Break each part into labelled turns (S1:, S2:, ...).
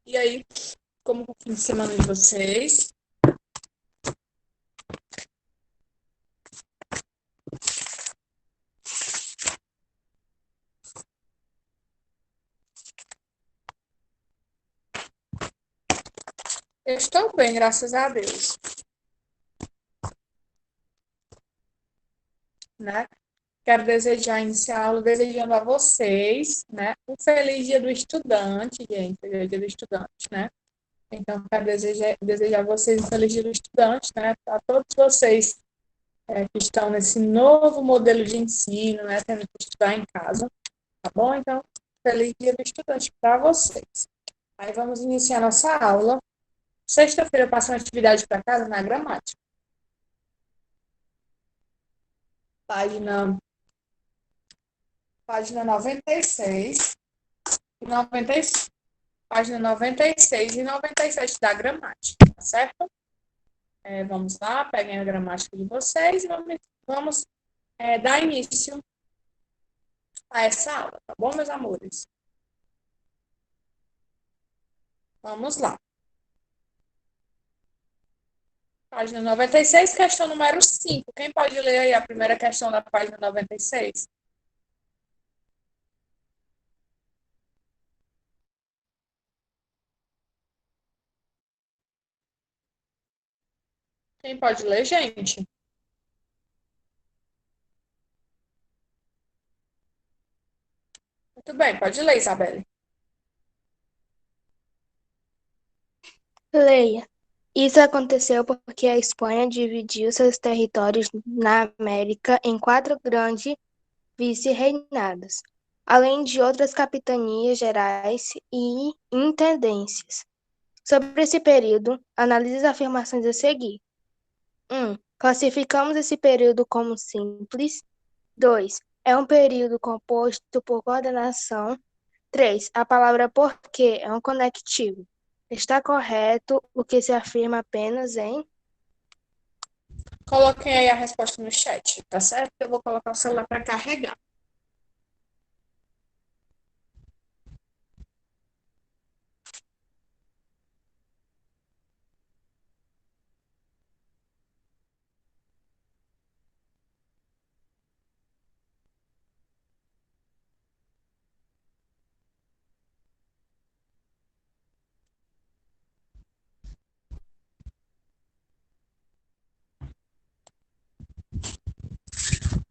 S1: E aí, como foi o fim de semana de vocês? Eu estou bem, graças a Deus, né? Quero desejar, iniciar a aula desejando a vocês, né? Um feliz dia do estudante, gente. Feliz dia do estudante, né? Então, quero desejar a vocês um feliz dia do estudante, né? A todos vocês que estão nesse novo modelo de ensino, né? Tendo que estudar em casa, tá bom? Então, feliz dia do estudante para vocês. Aí vamos iniciar nossa aula. Sexta-feira eu passo uma atividade para casa na gramática. Página, página 96 e 96, página 96 e 97 da gramática, tá certo? Vamos lá, peguem a gramática de vocês e vamos dar início a essa aula, tá bom, meus amores? Vamos lá. Página 96, questão número 5. Quem pode ler aí a primeira questão da página 96? Quem pode ler, gente? Muito bem, pode ler, Isabelle.
S2: Leia. Isso aconteceu porque a Espanha dividiu seus territórios na América em 4 grandes vice-reinados, além de outras capitanias gerais e intendências. Sobre esse período, analise as afirmações a seguir. 1. Classificamos esse período como simples. 2. É um período composto por coordenação. 3. A palavra porque é um conectivo. Está correto o que se afirma apenas em.
S1: Coloquem aí a resposta no chat, tá certo? Eu vou colocar o celular para carregar.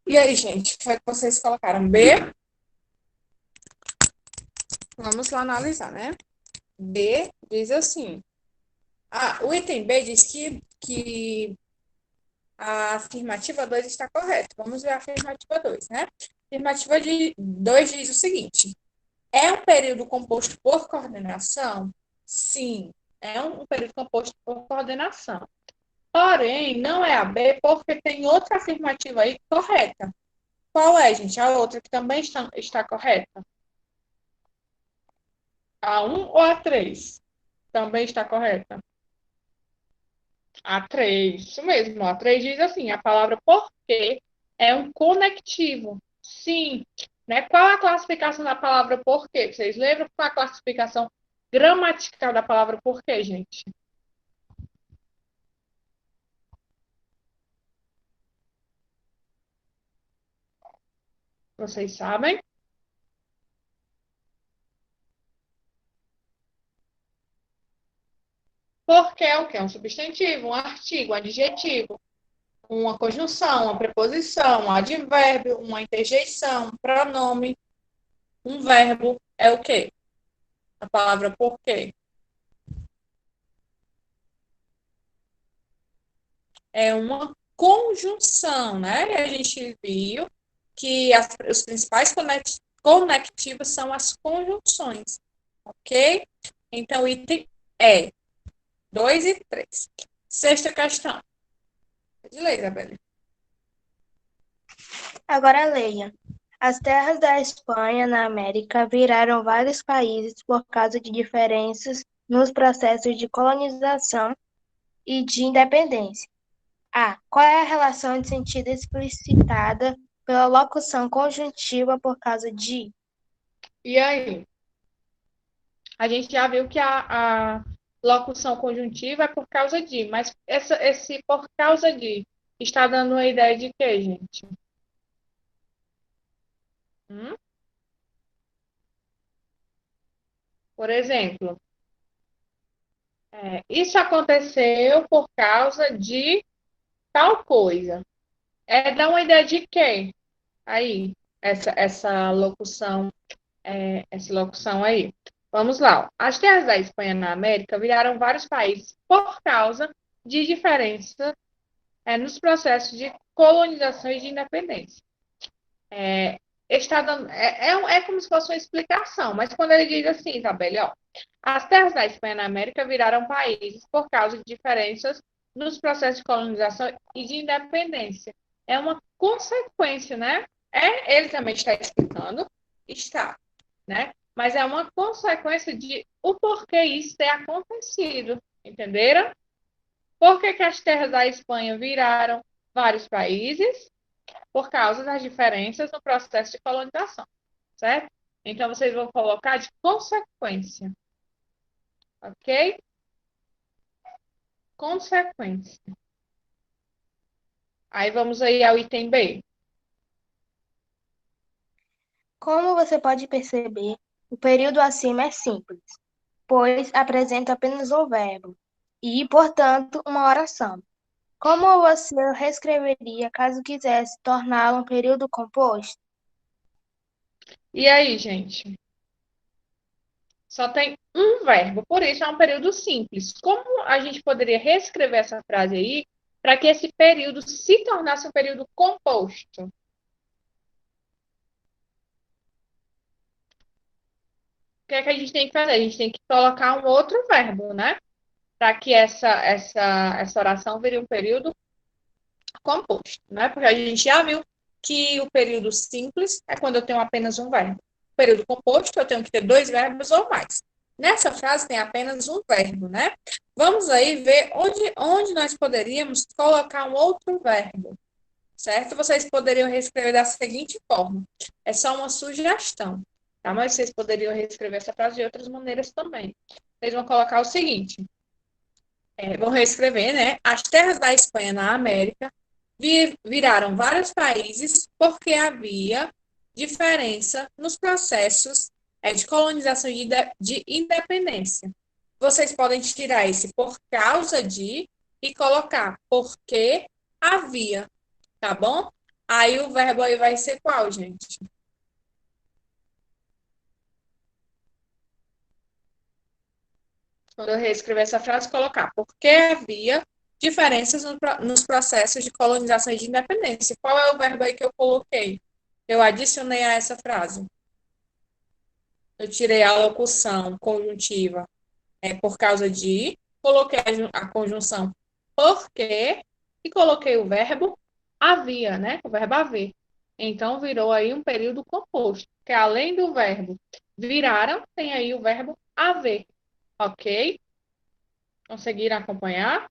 S1: E aí, gente, o que foi que vocês colocaram? B? Vamos lá analisar, né? B diz assim. O item B diz que a afirmativa 2 está correta. Vamos ver a afirmativa 2, né? A afirmativa 2 diz o seguinte: é um período composto por coordenação? Sim, é um período composto por coordenação. Porém, não é a B porque tem outra afirmativa aí correta. Qual é, gente? A outra que também está correta? A 1 ou a 3? Também está correta. A 3, isso mesmo. A 3 diz assim: a palavra porque é um conectivo. Sim. Né? Qual a classificação da palavra porque? Vocês lembram qual a classificação gramatical da palavra porque, gente? Vocês sabem? Porque é o quê? Um substantivo, um artigo, um adjetivo, uma conjunção, uma preposição, um advérbio, uma interjeição, um pronome, um verbo. É o quê? A palavra porque é uma conjunção, né? E a gente viu que os principais conectivos são as conjunções, ok? Então, item é 2 e 3. Sexta questão. De ler, Isabelle.
S2: Agora leia. As terras da Espanha na América viraram vários países por causa de diferenças nos processos de colonização e de independência. A. Qual é a relação de sentido explicitada pela locução conjuntiva por causa de?
S1: E aí? A gente já viu que a locução conjuntiva é por causa de, mas esse por causa de está dando uma ideia de quê, gente? Hum? Por exemplo, isso aconteceu por causa de tal coisa. Dá uma ideia de quê? Aí, essa locução aí. Vamos lá. As terras da Espanha na América viraram vários países por causa de diferença nos processos de colonização e de independência. É, está dando, é como se fosse uma explicação, mas quando ele diz assim, Isabelle, ó, as terras da Espanha na América viraram países por causa de diferenças nos processos de colonização e de independência. É uma consequência, né? Ele também está explicando, está, né? Mas é uma consequência de o porquê isso ter acontecido, entenderam? Por que as terras da Espanha viraram vários países? Por causa das diferenças no processo de colonização, certo? Então, vocês vão colocar de consequência, ok? Consequência. Aí vamos aí ao item B.
S2: Como você pode perceber, o período acima é simples, pois apresenta apenas um verbo e, portanto, uma oração. Como você reescreveria caso quisesse torná-lo um período composto?
S1: E aí, gente? Só tem um verbo, por isso é um período simples. Como a gente poderia reescrever essa frase aí para que esse período se tornasse um período composto? O que é que a gente tem que fazer? A gente tem que colocar um outro verbo, né? Para que essa oração vire um período composto, né? Porque a gente já viu que o período simples é quando eu tenho apenas um verbo. O período composto, eu tenho que ter dois verbos ou mais. Nessa frase tem apenas um verbo, né? Vamos aí ver onde nós poderíamos colocar um outro verbo, certo? Vocês poderiam reescrever da seguinte forma. É só uma sugestão, tá? Mas vocês poderiam reescrever essa frase de outras maneiras também. Vocês vão colocar o seguinte. Vão reescrever, né? As terras da Espanha na América viraram vários países porque havia diferença nos processos de colonização e de independência. Vocês podem tirar esse por causa de e colocar porque havia, tá bom? Aí o verbo aí vai ser qual, gente? Quando eu reescrever essa frase, colocar porque havia diferenças nos processos de colonização e de independência. Qual é o verbo aí que eu coloquei? Eu adicionei a essa frase. Eu tirei a locução conjuntiva por causa de, coloquei a conjunção porque e coloquei o verbo havia, né? O verbo haver. Então, virou aí um período composto, que além do verbo viraram, tem aí o verbo haver, ok? Conseguiram acompanhar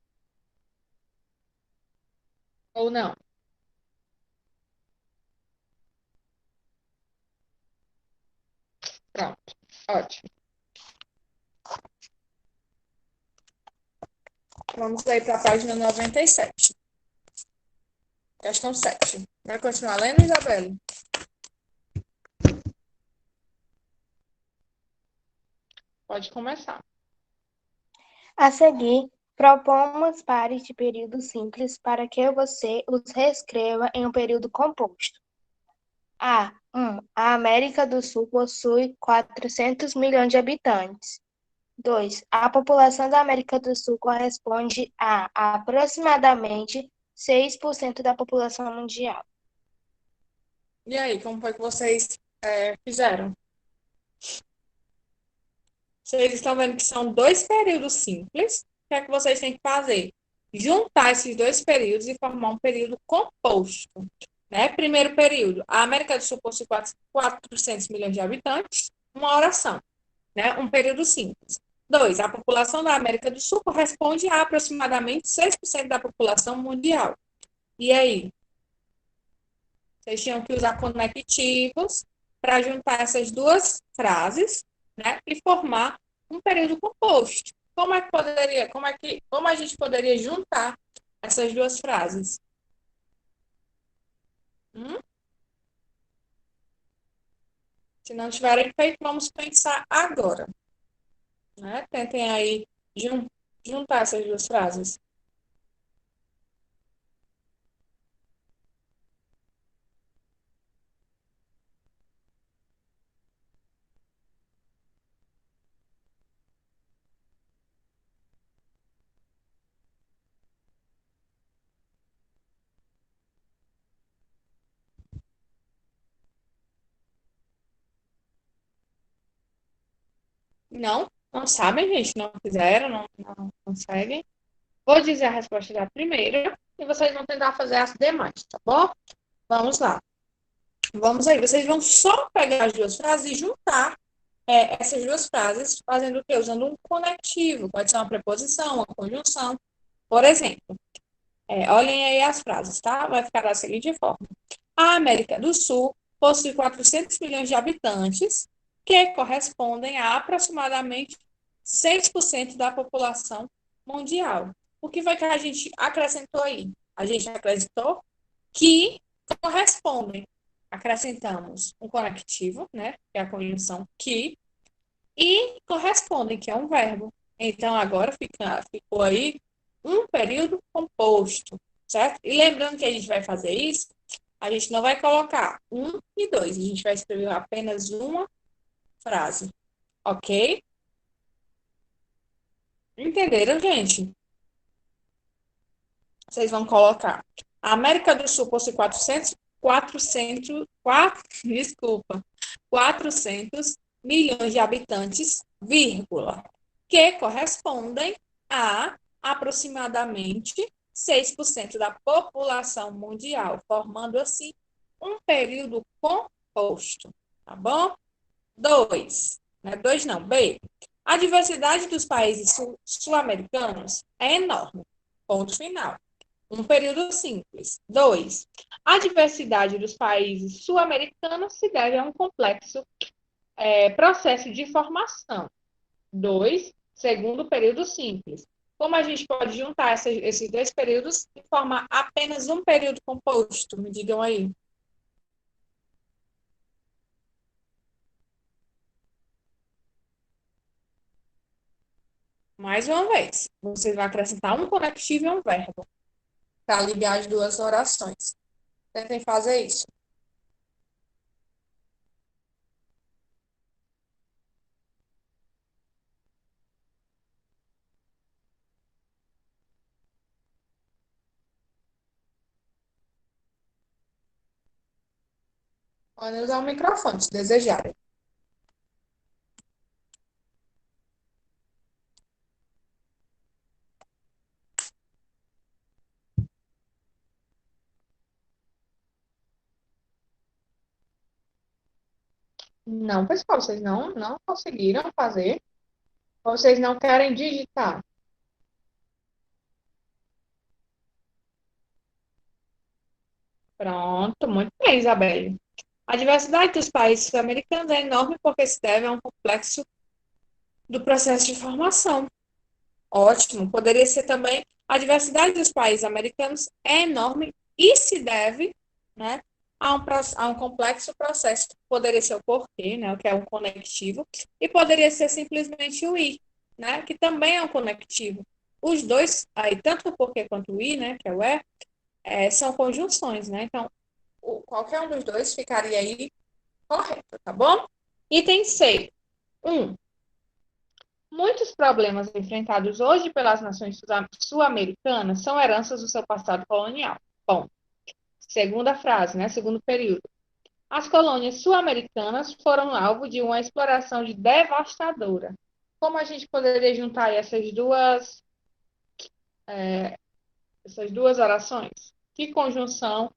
S1: ou não? Pronto, ótimo. Vamos aí para a página 97. Questão 7. Vai continuar lendo, Isabelle? Pode começar.
S2: A seguir, propomos pares de período simples para que você os reescreva em um período composto. A. A América do Sul possui 400 milhões de habitantes. 2. A população da América do Sul corresponde a aproximadamente 6% da população mundial.
S1: E aí, como foi que vocês fizeram? Vocês estão vendo que são dois períodos simples. O que é que vocês têm que fazer? Juntar esses dois períodos e formar um período composto. Né? Primeiro período, a América do Sul possui 400 milhões de habitantes. Uma oração. Né? Um período simples. 2. A população da América do Sul corresponde a aproximadamente 6% da população mundial. E aí? Vocês tinham que usar conectivos para juntar essas duas frases, né? E formar um período composto. Como a gente poderia juntar essas duas frases? Hum? Se não tiverem feito, vamos pensar agora, né? Tentem aí jun juntar essas duas frases. Não sabem, gente, não fizeram, não conseguem. Vou dizer a resposta da primeira e vocês vão tentar fazer as demais, tá bom? Vamos lá. Vamos aí. Vocês vão só pegar as duas frases e juntar essas duas frases, fazendo o quê? Usando um conectivo. Pode ser uma preposição, uma conjunção. Por exemplo, olhem aí as frases, tá? Vai ficar da seguinte forma. A América do Sul possui 400 milhões de habitantes, que correspondem a aproximadamente 6% da população mundial. O que foi que a gente acrescentou aí? A gente acrescentou que correspondem. Acrescentamos um conectivo, né, que é a conjunção que, e correspondem, que é um verbo. Então, agora ficou aí um período composto, certo? E lembrando que a gente vai fazer isso, a gente não vai colocar um e dois, a gente vai escrever apenas uma frase, ok? Entenderam, gente? Vocês vão colocar. A América do Sul possui 400 milhões de habitantes, vírgula, que correspondem a aproximadamente 6% da população mundial, formando assim um período composto, tá bom? Dois, né? Dois não, B. A diversidade dos países sul-americanos é enorme. Ponto final. Um período simples. 2. A diversidade dos países sul-americanos se deve a um complexo processo de formação. 2. Segundo período simples. Como a gente pode juntar esses dois períodos e formar apenas um período composto? Me digam aí. Mais uma vez, vocês vão acrescentar um conectivo e um verbo para ligar as duas orações. Tentem fazer isso. Podem usar o microfone, se desejarem. Não, pessoal, vocês não conseguiram fazer. Ou vocês não querem digitar? Pronto, muito bem, Isabelle. A diversidade dos países sul-americanos é enorme porque se deve a um complexo do processo de formação. Ótimo. Poderia ser também a diversidade dos países americanos é enorme e se deve, né, a um complexo processo. Poderia ser o porquê, né, o que é um conectivo, e poderia ser simplesmente o i, né, que também é um conectivo. Os dois, aí, tanto o porquê quanto o i, né, que é o são conjunções, né? Então, qualquer um dos dois ficaria aí correto, tá bom? Item C. 1. Muitos problemas enfrentados hoje pelas nações sul-americanas são heranças do seu passado colonial. Bom, segunda frase, né? Segundo período. As colônias sul-americanas foram alvo de uma exploração devastadora. Como a gente poderia juntar essas duas orações? Que conjunção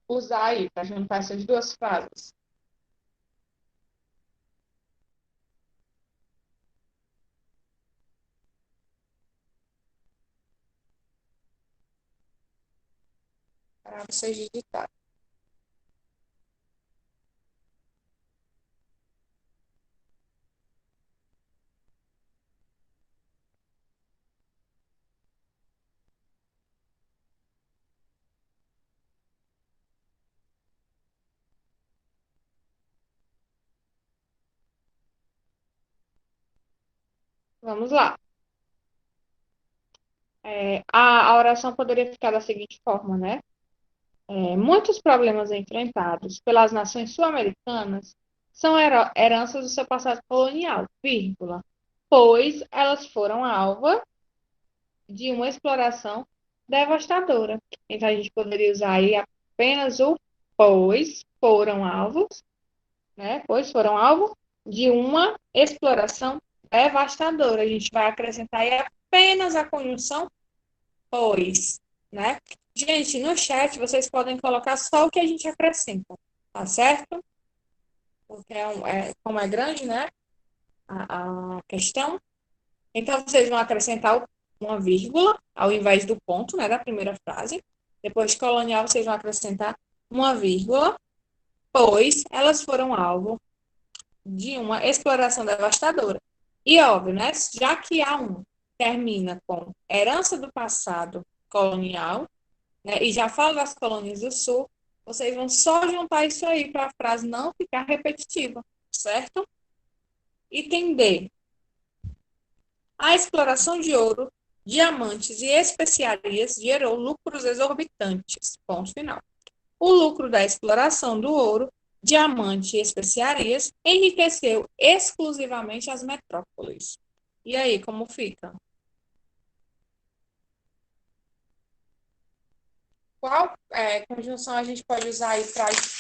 S1: usar aí para juntar essas duas frases? Para vocês digitarem. Vamos lá. A oração poderia ficar da seguinte forma, né? Muitos problemas enfrentados pelas nações sul-americanas são heranças do seu passado colonial, vírgula, pois elas foram alvo de uma exploração devastadora. Então, a gente poderia usar aí apenas o pois foram alvos, né? Pois foram alvo de uma exploração devastadora. A gente vai acrescentar aí apenas a conjunção pois, né? Gente, no chat vocês podem colocar só o que a gente acrescenta, tá certo? Porque como é grande, né? A questão. Então, vocês vão acrescentar uma vírgula ao invés do ponto, né, da primeira frase. Depois de colonial, vocês vão acrescentar uma vírgula, pois elas foram alvo de uma exploração devastadora. E óbvio, né, já que A1 termina com herança do passado colonial, né, e já fala das colônias do Sul, vocês vão só juntar isso aí para a frase não ficar repetitiva, certo? Item D. A exploração de ouro, diamantes e especiarias gerou lucros exorbitantes. Ponto final. O lucro da exploração do ouro, diamante e especiarias enriqueceu exclusivamente as metrópoles. E aí, como fica? Qual conjunção a gente pode usar aí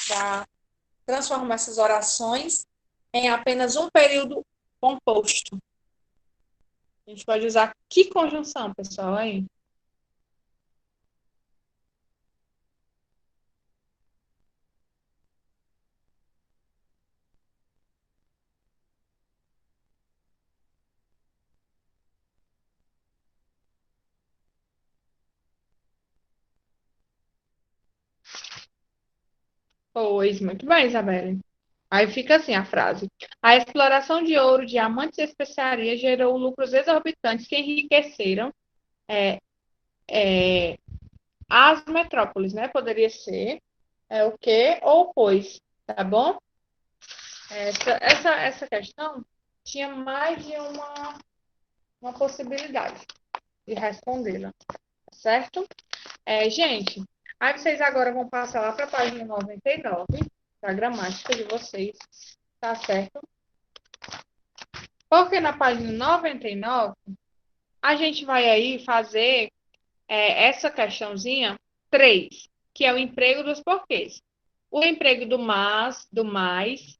S1: para transformar essas orações em apenas um período composto? A gente pode usar que conjunção, pessoal, aí? Pois, muito bem, Isabelle. Aí fica assim a frase. A exploração de ouro, diamantes e especiarias gerou lucros exorbitantes que enriqueceram é, é, as metrópoles, né? Poderia ser o que ou pois, tá bom? Essa questão tinha mais de uma possibilidade de respondê-la, certo? Gente, aí vocês agora vão passar lá para a página 99, da gramática de vocês, tá certo? Porque na página 99, a gente vai aí fazer essa questãozinha 3, que é o emprego dos porquês. O emprego do mas, do mais,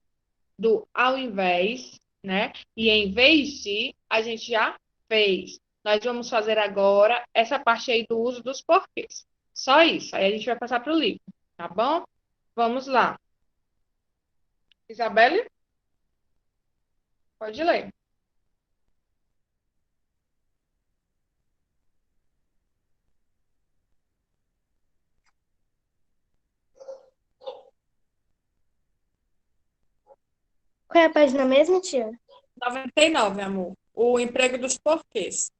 S1: do ao invés, né? E em vez de, a gente já fez. Nós vamos fazer agora essa parte aí do uso dos porquês. Só isso. Aí a gente vai passar para o livro, tá bom? Vamos lá. Isabelle, pode ler.
S2: Qual é a página mesmo, tia?
S1: 99, amor. O emprego dos porquês.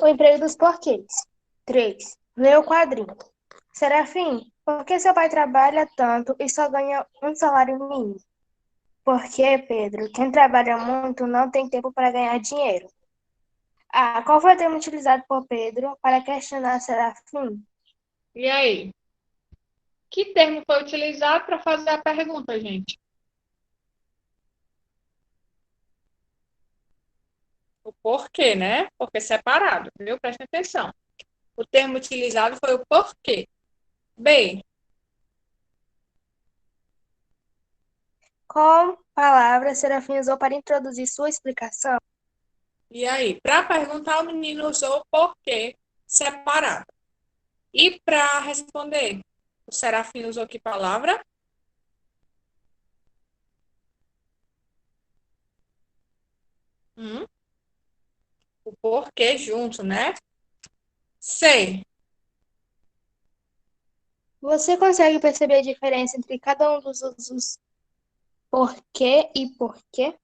S2: O emprego dos porquês. 3. Lê o quadrinho. Serafim, por que seu pai trabalha tanto e só ganha um salário mínimo? Porque, Pedro, quem trabalha muito não tem tempo para ganhar dinheiro. Qual foi o termo utilizado por Pedro para questionar Serafim?
S1: E aí? Que termo foi utilizado para fazer a pergunta, gente? O porquê, né? Porque separado, viu? Presta atenção. O termo utilizado foi o porquê. B.
S2: Qual palavra Serafim usou para introduzir sua explicação?
S1: E aí? Para perguntar, o menino usou o porquê separado. E para responder, o Serafim usou que palavra? O porquê junto, né? C.
S2: Você consegue perceber a diferença entre cada um dos usos porquê e porquê?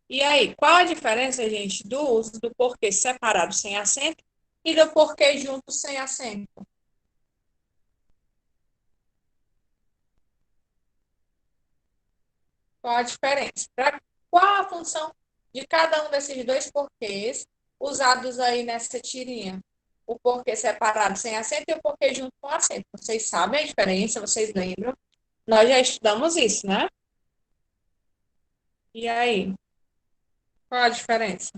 S1: E aí, qual a diferença, gente, do uso do porquê separado sem acento e do porquê junto sem acento? Qual a diferença? Qual a função De cada um desses dois porquês, usados aí nessa tirinha. O porquê separado sem acento e o porquê junto com acento. Vocês sabem a diferença? Vocês lembram? Nós já estudamos isso, né? E aí? Qual a diferença?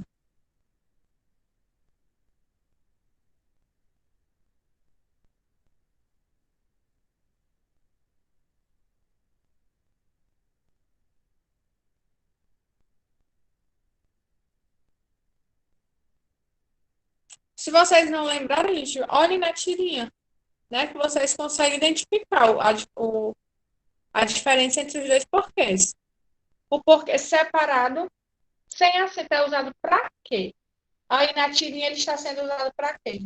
S1: Se vocês não lembrarem, gente, olhem na tirinha, né? Que vocês conseguem identificar a diferença entre os dois porquês. O porquê separado, sem acento, é usado para quê? Aí na tirinha ele está sendo usado para quê?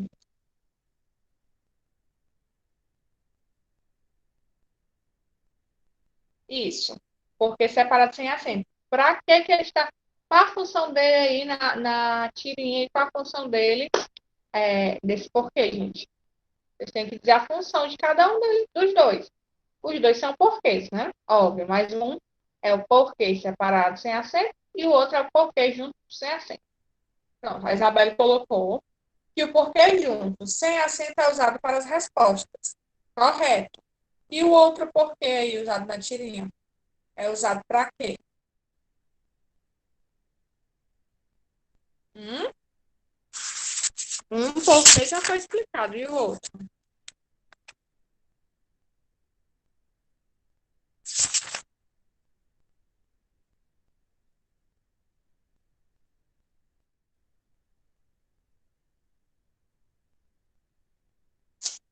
S1: Isso. Porque separado sem acento. Para que ele está. Qual a função dele aí na tirinha e qual a função dele desse porquê, gente? Vocês têm que dizer a função de cada um dos dois. Os dois são porquês, né? Óbvio, mas um é o porquê separado sem acento e o outro é o porquê junto sem acento. Pronto, a Isabelle colocou que o porquê junto sem acento é usado para as respostas. Correto. E o outro porquê aí usado na tirinha? É usado para quê? Hum? Um porquê já foi explicado. E o outro?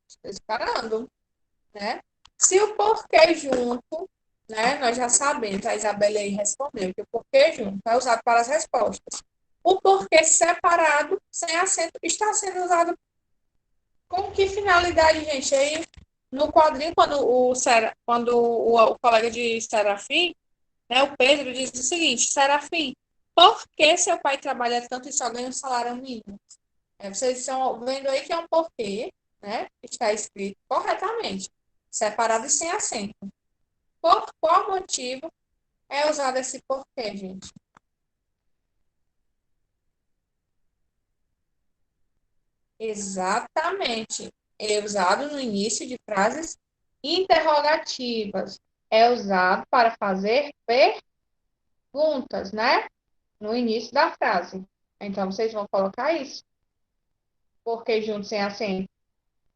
S1: Estou esperando, né? Se o porquê junto, né? Nós já sabemos, a Isabelle aí respondeu que o porquê junto é usado para as respostas. O porquê separado, sem acento, está sendo usado com que finalidade, gente? Aí, no quadrinho, quando o colega de Serafim, né, o Pedro, diz o seguinte: Serafim, por que seu pai trabalha tanto e só ganha um salário mínimo? Vocês estão vendo aí que é um porquê, né? Está escrito corretamente, separado e sem acento. Por qual motivo é usado esse porquê, gente? Exatamente. É usado no início de frases interrogativas. É usado para fazer perguntas, né? No início da frase. Então, vocês vão colocar isso. Porque junto sem acento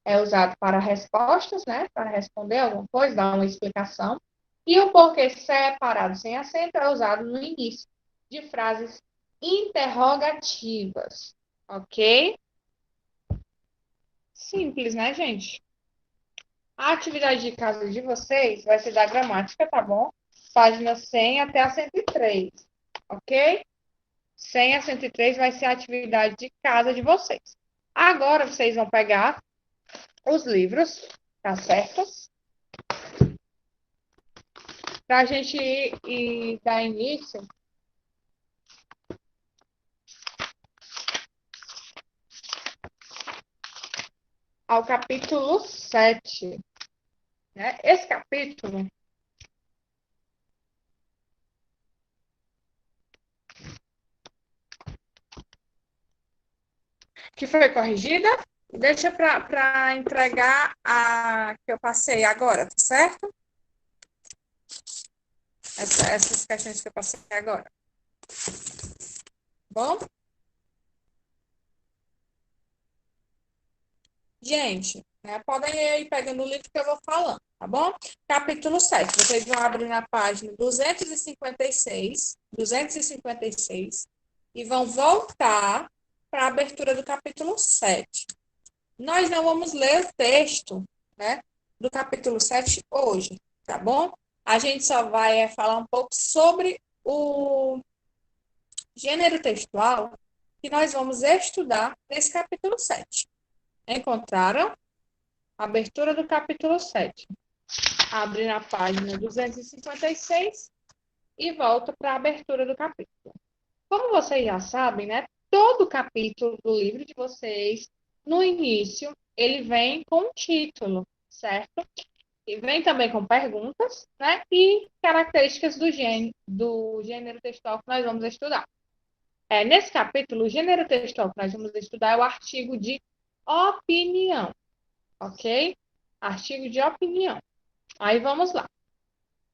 S1: é usado para respostas, né? Para responder alguma coisa, dar uma explicação. E o porquê separado sem acento é usado no início de frases interrogativas. Ok? Simples, né, gente? A atividade de casa de vocês vai ser da gramática, tá bom? Página 100 até a 103, ok? 100 a 103 vai ser a atividade de casa de vocês. Agora vocês vão pegar os livros, tá certo? Para a gente ir dar início ao capítulo 7, né? Esse capítulo que foi corrigida, deixa para entregar a que eu passei agora, tá certo? Essas questões que eu passei agora. Bom? Gente, né, podem ir aí pegando o livro que eu vou falando, tá bom? Capítulo 7. Vocês vão abrir na página 256 e vão voltar para a abertura do capítulo 7. Nós não vamos ler o texto, né, do capítulo 7 hoje, tá bom? A gente só vai falar um pouco sobre o gênero textual que nós vamos estudar nesse capítulo 7. Encontraram? Abertura do capítulo 7. Abre na página 256 e volta para a abertura do capítulo. Como vocês já sabem, né? Todo capítulo do livro de vocês, no início, ele vem com um título, certo? E vem também com perguntas, né? E características do gênero textual que nós vamos estudar. Nesse capítulo, o gênero textual que nós vamos estudar é o artigo de opinião, ok? Artigo de opinião. Aí vamos lá.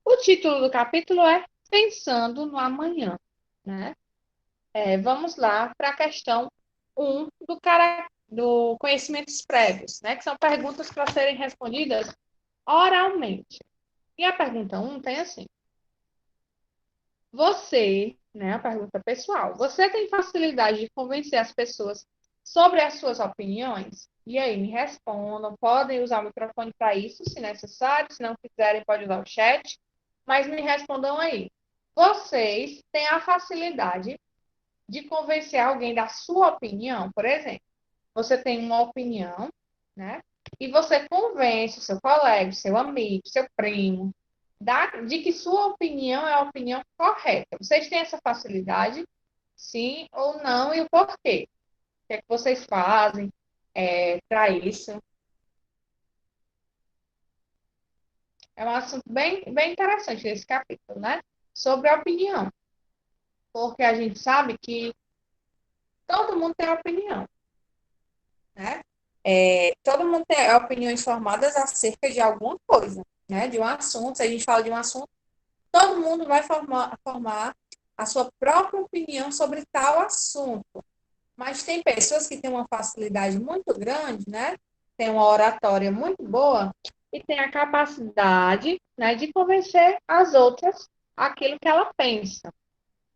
S1: O título do capítulo é Pensando no Amanhã, né? Vamos lá para a questão 1 do conhecimentos prévios, né? Que são perguntas para serem respondidas oralmente. E a pergunta 1 tem assim: você, né? A pergunta pessoal, você tem facilidade de convencer as pessoas sobre as suas opiniões? E aí, me respondam. Podem usar o microfone para isso, se necessário. Se não quiserem, pode usar o chat. Mas me respondam aí. Vocês têm a facilidade de convencer alguém da sua opinião? Por exemplo, você tem uma opinião, né? E você convence o seu colega, o seu amigo, seu primo, de que sua opinião é a opinião correta. Vocês têm essa facilidade? Sim ou não? E o porquê? O que é que vocês fazem para isso? É um assunto bem interessante esse capítulo, né? Sobre a opinião. Porque a gente sabe que todo mundo tem opinião, né? Todo mundo tem opiniões formadas acerca de alguma coisa, né? De um assunto. Se a gente fala de um assunto, todo mundo vai formar a sua própria opinião sobre tal assunto. Mas tem pessoas que têm uma facilidade muito grande, né? Tem uma oratória muito boa e tem a capacidade, né, de convencer as outras aquilo que ela pensa,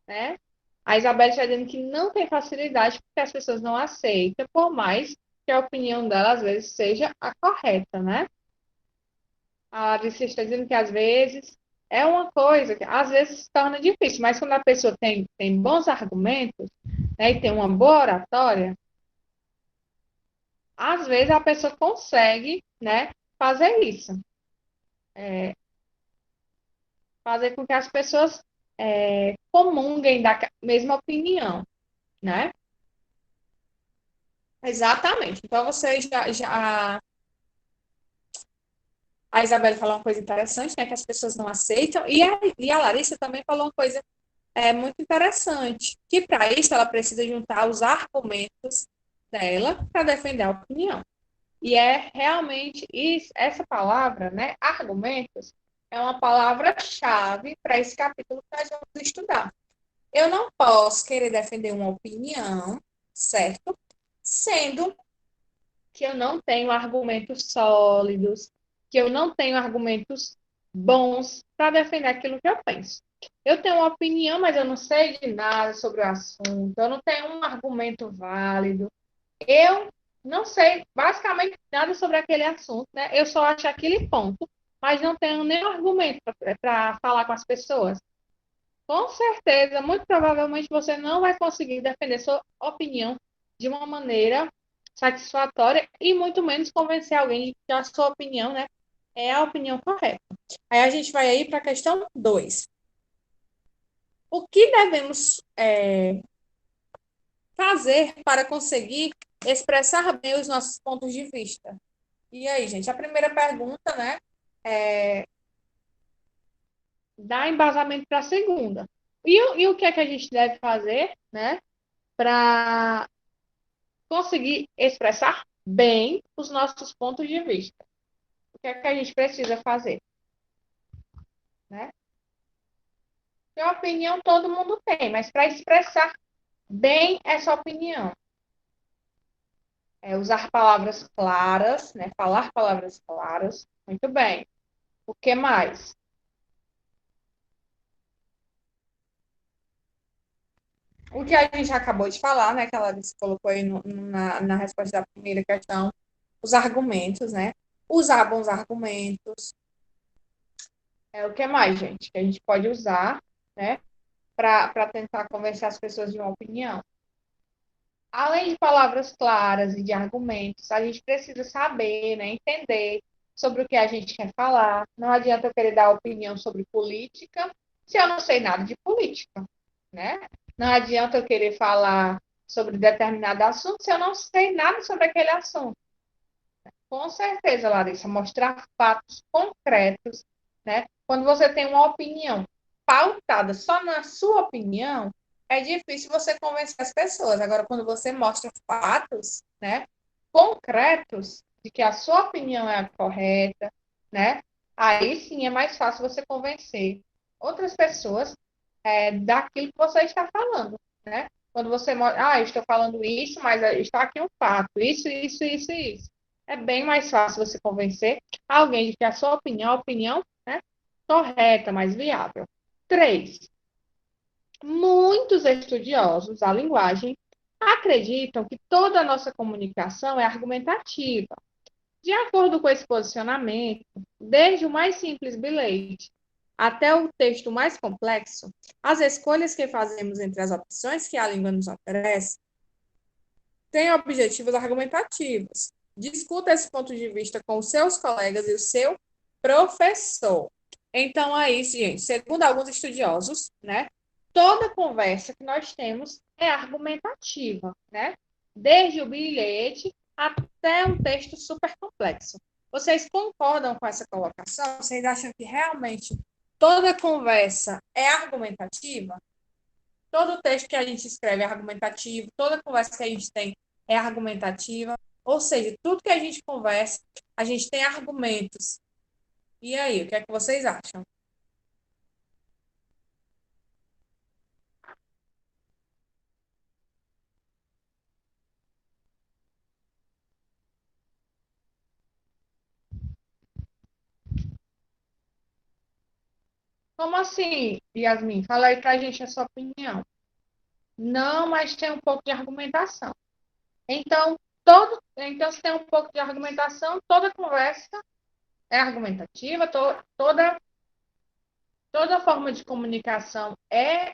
S1: né? A Isabela está dizendo que não tem facilidade porque as pessoas não aceitam, por mais que a opinião dela às vezes seja a correta, né? A Alice está dizendo que às vezes é uma coisa que às vezes se torna difícil, mas quando a pessoa tem bons argumentos, né, e tem uma boa oratória, às vezes a pessoa consegue, né, fazer isso. Fazer com que as pessoas comunguem da mesma opinião, né? Exatamente. Então, você a Isabela falou uma coisa interessante, né? Que as pessoas não aceitam. E a Larissa também falou uma coisa muito interessante. Que para isso ela precisa juntar os argumentos dela para defender a opinião. E é realmente isso, essa palavra, né? Argumentos, é uma palavra-chave para esse capítulo que nós vamos estudar. Eu não posso querer defender uma opinião, certo? Sendo que eu não tenho argumentos sólidos, que eu não tenho argumentos bons para defender aquilo que eu penso. Eu tenho uma opinião, mas eu não sei de nada sobre o assunto, eu não tenho um argumento válido, eu não sei basicamente nada sobre aquele assunto, né? Eu só acho aquele ponto, mas não tenho nenhum argumento para falar com as pessoas. Com certeza, muito provavelmente você não vai conseguir defender sua opinião de uma maneira satisfatória e muito menos convencer alguém de que a sua opinião, né, é a opinião correta. Aí a gente vai aí para a questão 2. O que devemos fazer para conseguir expressar bem os nossos pontos de vista? E aí, gente, a primeira pergunta, né, dá embasamento para a segunda. E o que é que a gente deve fazer, né, para conseguir expressar bem os nossos pontos de vista? O que é que a gente precisa fazer, né? Porque a opinião todo mundo tem, mas para expressar bem essa opinião, usar palavras claras, né? Falar palavras claras. Muito bem. O que mais? O que a gente acabou de falar, né? Que ela colocou aí na resposta da primeira questão, os argumentos, né? Usar bons argumentos. O que mais, gente? Que a gente pode usar, né? Para tentar convencer as pessoas de uma opinião. Além de palavras claras e de argumentos, a gente precisa saber, né, entender sobre o que a gente quer falar. Não adianta eu querer dar opinião sobre política se eu não sei nada de política, né? Não adianta eu querer falar sobre determinado assunto se eu não sei nada sobre aquele assunto. Com certeza, Larissa, mostrar fatos concretos, né? Quando você tem uma opinião pautada só na sua opinião, é difícil você convencer as pessoas. Agora, quando você mostra fatos, né, concretos de que a sua opinião é a correta, né, aí sim é mais fácil você convencer outras pessoas daquilo que você está falando, né? Quando você mostra, eu estou falando isso, mas está aqui um fato, isso. É bem mais fácil você convencer alguém de que a sua opinião é a opinião, né, correta, mais viável. 3. Muitos estudiosos da linguagem acreditam que toda a nossa comunicação é argumentativa. De acordo com esse posicionamento, desde o mais simples bilhete até o texto mais complexo, as escolhas que fazemos entre as opções que a língua nos oferece têm objetivos argumentativos. Discuta esse ponto de vista com os seus colegas e o seu professor. Então, aí, gente, segundo alguns estudiosos, né, toda conversa que nós temos é argumentativa, né? Desde o bilhete até um texto super complexo. Vocês concordam com essa colocação? Vocês acham que realmente toda conversa é argumentativa? Todo texto que a gente escreve é argumentativo, toda conversa que a gente tem é argumentativa. Ou seja, tudo que a gente conversa, a gente tem argumentos. E aí, o que é que vocês acham? Como assim, Yasmin? Fala aí pra gente a sua opinião. Não, mas tem um pouco de argumentação. Então, se tem um pouco de argumentação, toda conversa é argumentativa, toda forma de comunicação é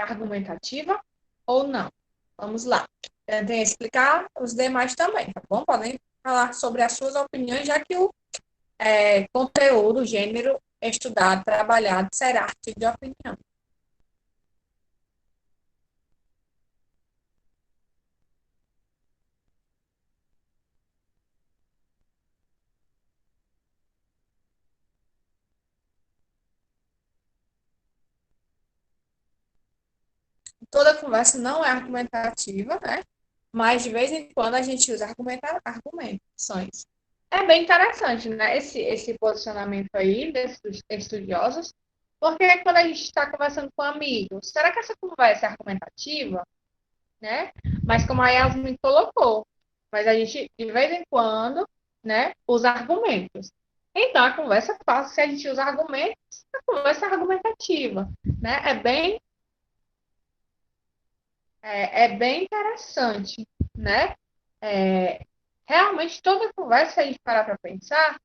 S1: argumentativa ou não? Vamos lá. Tentem explicar os demais também, tá bom? Podem falar sobre as suas opiniões, já que o conteúdo, o gênero estudado, trabalhado, será artigo de opinião. Toda conversa não é argumentativa, né? Mas de vez em quando a gente usa argumentações. É bem interessante, né? Esse posicionamento aí desses estudiosos, porque quando a gente está conversando com amigos, será que essa conversa é argumentativa, né? Mas como a Yasmin colocou, mas a gente, de vez em quando, né, usa argumentos. Então, a conversa é fácil, se a gente usa argumentos, a conversa é argumentativa, né? É bem interessante, né? É, realmente, toda conversa, se a gente parar para pensar,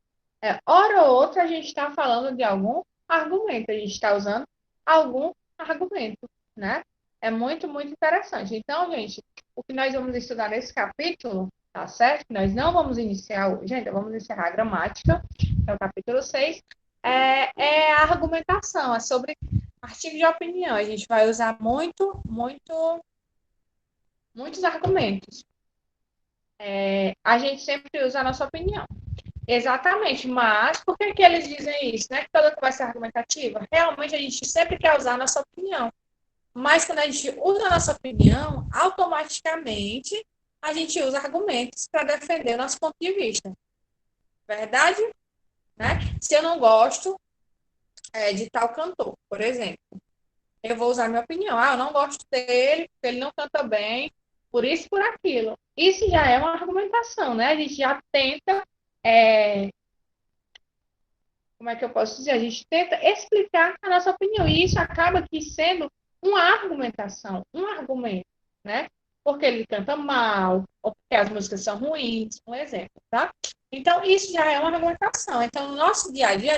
S1: hora ou outra a gente está falando de algum argumento, a gente está usando algum argumento, né? É muito, muito interessante. Então, gente, o que nós vamos estudar nesse capítulo, tá certo? Nós não vamos iniciar hoje, ainda vamos encerrar a gramática, que é o capítulo 6, é a argumentação, é sobre artigo de opinião. A gente vai usar muitos argumentos. A gente sempre usa a nossa opinião. Exatamente, mas por que eles dizem isso, né? Que toda conversa é argumentativa? Realmente a gente sempre quer usar a nossa opinião. Mas quando a gente usa a nossa opinião, automaticamente a gente usa argumentos para defender o nosso ponto de vista. Verdade? Né? Se eu não gosto de tal cantor, por exemplo, eu vou usar minha opinião. Eu não gosto dele, porque ele não canta bem, por isso, por aquilo. Isso já é uma argumentação, né? A gente já tenta é, como é que eu posso dizer? A gente tenta explicar a nossa opinião, e isso acaba aqui sendo uma argumentação, um argumento, né? Porque ele canta mal, ou porque as músicas são ruins, um exemplo, tá? Então, isso já é uma argumentação. Então, no nosso dia a dia,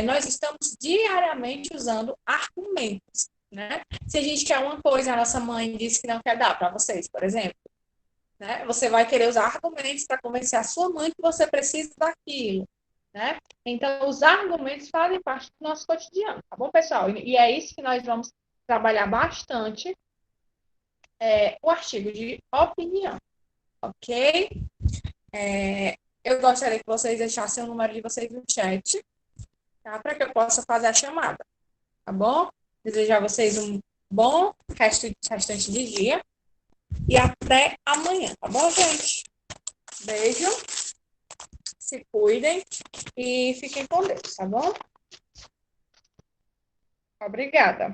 S1: nós estamos diariamente usando argumentos, né? Se a gente quer uma coisa, a nossa mãe disse que não quer dar para vocês, por exemplo, né? Você vai querer usar argumentos para convencer a sua mãe que você precisa daquilo, né? Então, os argumentos fazem parte do nosso cotidiano, tá bom, pessoal? E é isso que nós vamos trabalhar bastante, o artigo de opinião, ok? Eu gostaria que vocês deixassem o número de vocês no chat, tá? Para que eu possa fazer a chamada, tá bom? Desejar a vocês Bom restante de dia e até amanhã, tá bom, gente? Beijo, se cuidem e fiquem com Deus, tá bom? Obrigada.